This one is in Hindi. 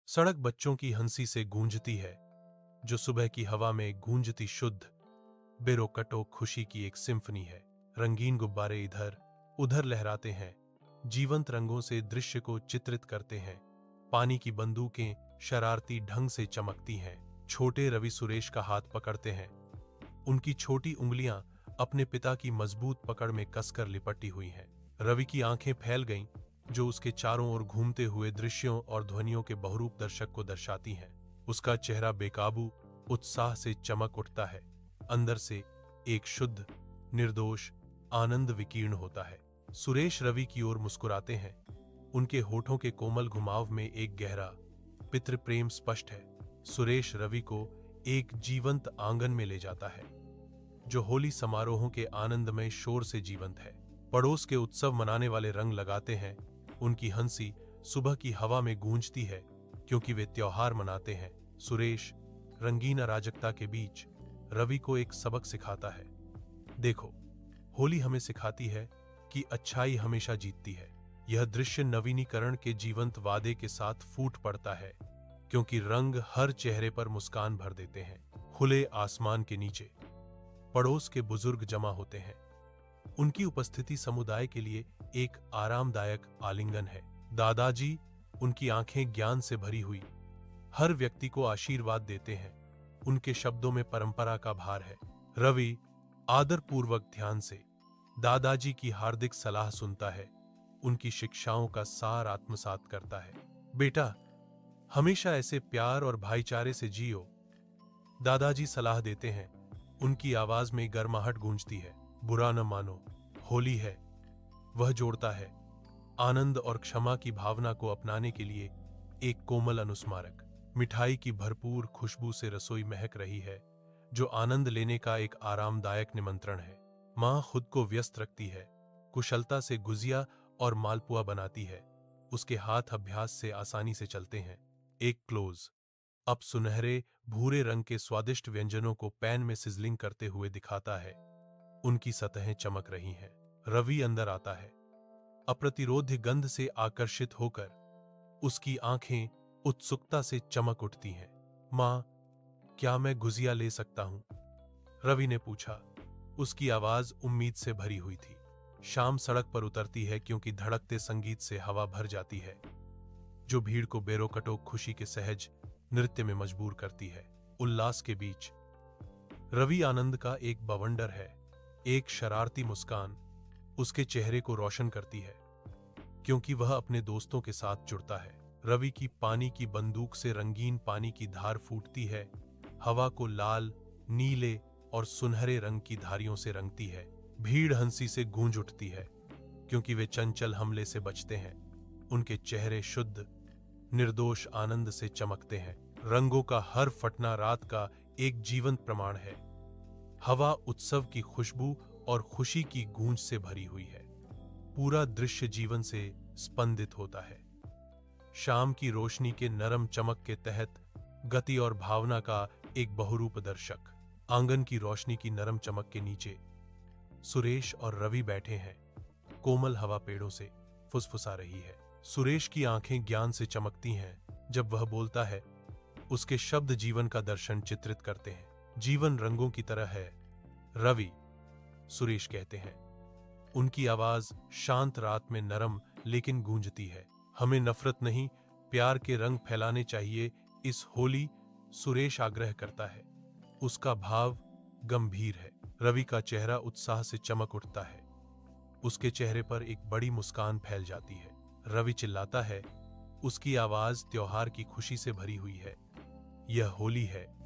सड़क बच्चों की हंसी से गूंजती है, जो सुबह की हवा में गूंजती शुद्ध बेरोकटोक खुशी की एक सिम्फनी है। रंगीन गुब्बारे इधर उधर लहराते हैं, जीवंत रंगों से दृश्य को चित्रित करते हैं। पानी की बंदूकें शरारती ढंग से चमकती हैं। छोटे रवि सुरेश का हाथ पकड़ते हैं। उनकी छोटी उंगलियां अपने पिता की मजबूत पकड़ में कसकर लिपटी हुई हैं। रवि की आंखें फैल गईं, जो उसके चारों ओर घूमते हुए दृश्यों और ध्वनियों के बहुरूप दर्शक को दर्शाती हैं। उसका चेहरा बेकाबू उत्साह से चमक उठता है। अंदर से एक शुद्ध निर्दोष आनंद विकीर्ण होता है। सुरेश रवि की ओर मुस्कुराते हैं। उनके होठों के कोमल घुमाव में एक गहरा पितृ प्रेम स्पष्ट है। सुरेश रवि को एक जीवंत आंगन में ले जाता है, जो होली समारोहों के आनंदमय शोर से जीवंत है। पड़ोस के उत्सव मनाने वाले रंग लगाते हैं। उनकी हंसी सुबह की हवा में गूंजती है, क्योंकि वे त्योहार मनाते हैं। सुरेश रंगीन अराजकता के बीच रवि को एक सबक सिखाता है। देखो, होली हमें सिखाती है कि अच्छाई हमेशा जीतती है। यह दृश्य नवीनीकरण के जीवंत वादे के साथ फूट पड़ता है, क्योंकि रंग हर चेहरे पर मुस्कान भर देते हैं। खुले आसमान के नीचे पड़ोस के बुजुर्ग जमा होते हैं। उनकी उपस्थिति समुदाय के लिए एक आरामदायक आलिंगन है। दादाजी, उनकी आंखें ज्ञान से भरी हुई, हर व्यक्ति को आशीर्वाद देते हैं। उनके शब्दों में परंपरा का भार है। रवि आदरपूर्वक ध्यान से दादाजी की हार्दिक सलाह सुनता है, उनकी शिक्षाओं का सार आत्मसात करता है। बेटा, हमेशा ऐसे प्यार और भाईचारे से जियो, दादाजी सलाह देते हैं। उनकी आवाज में गर्माहट गूंजती है। बुरा न मानो, होली है, वह जोड़ता है। आनंद और क्षमा की भावना को अपनाने के लिए एक कोमल अनुस्मारक। मिठाई की भरपूर खुशबू से रसोई महक रही है, जो आनंद लेने का एक आरामदायक निमंत्रण है। मां खुद को व्यस्त रखती है, कुशलता से गुजिया और मालपुआ बनाती है। उसके हाथ अभ्यास से आसानी से चलते हैं। एक क्लोज अब सुनहरे भूरे रंग के स्वादिष्ट व्यंजनों को पैन में सिजलिंग करते हुए दिखाता है। उनकी सतहें चमक रही हैं। रवि अंदर आता है, अप्रतिरोध्य गंध से आकर्षित होकर उसकी आंखें उत्सुकता से चमक उठती हैं। मां, क्या मैं गुजिया ले सकता हूं? रवि ने पूछा। उसकी आवाज उम्मीद से भरी हुई थी। शाम सड़क पर उतरती है, क्योंकि धड़कते संगीत से हवा भर जाती है, जो भीड़ को बेरोकटोक खुशी के सहज नृत्य में मजबूर करती है। उल्लास के बीच रवि आनंद का एक बवंडर है। एक शरारती मुस्कान उसके चेहरे को रोशन करती है, क्योंकि वह अपने दोस्तों के साथ जुड़ता है। रवि की पानी की बंदूक से रंगीन पानी की धार फूटती है, हवा को लाल, नीले और सुनहरे रंग की धारियों से रंगती है। भीड़ हंसी से गूंज उठती है, क्योंकि वे चंचल हमले से बचते हैं। उनके चेहरे शुद्ध निर्दोष आनंद से चमकते हैं। रंगों का हर फटना रात का एक जीवंत प्रमाण है। हवा उत्सव की खुशबू और खुशी की गूंज से भरी हुई है। पूरा दृश्य जीवन से स्पंदित होता है। शाम की रोशनी के नरम चमक के तहत गति और भावना का एक बहुरूप दर्शक। आंगन की रोशनी की नरम चमक के नीचे सुरेश और रवि बैठे हैं। कोमल हवा पेड़ों से फुसफुसा रही है। सुरेश की आंखें ज्ञान से चमकती हैं जब वह बोलता है। उसके शब्द जीवन का दर्शन चित्रित करते हैं। जीवन रंगों की तरह है, रवि, सुरेश कहते हैं। उनकी आवाज शांत रात में नरम लेकिन गूंजती है। हमें नफरत नहीं, प्यार के रंग फैलाने चाहिए इस होली, सुरेश आग्रह करता है। उसका भाव गंभीर है। रवि का चेहरा उत्साह से चमक उठता है। उसके चेहरे पर एक बड़ी मुस्कान फैल जाती है। रवि चिल्लाता है, उसकी आवाज त्योहार की खुशी से भरी हुई है। यह होली है,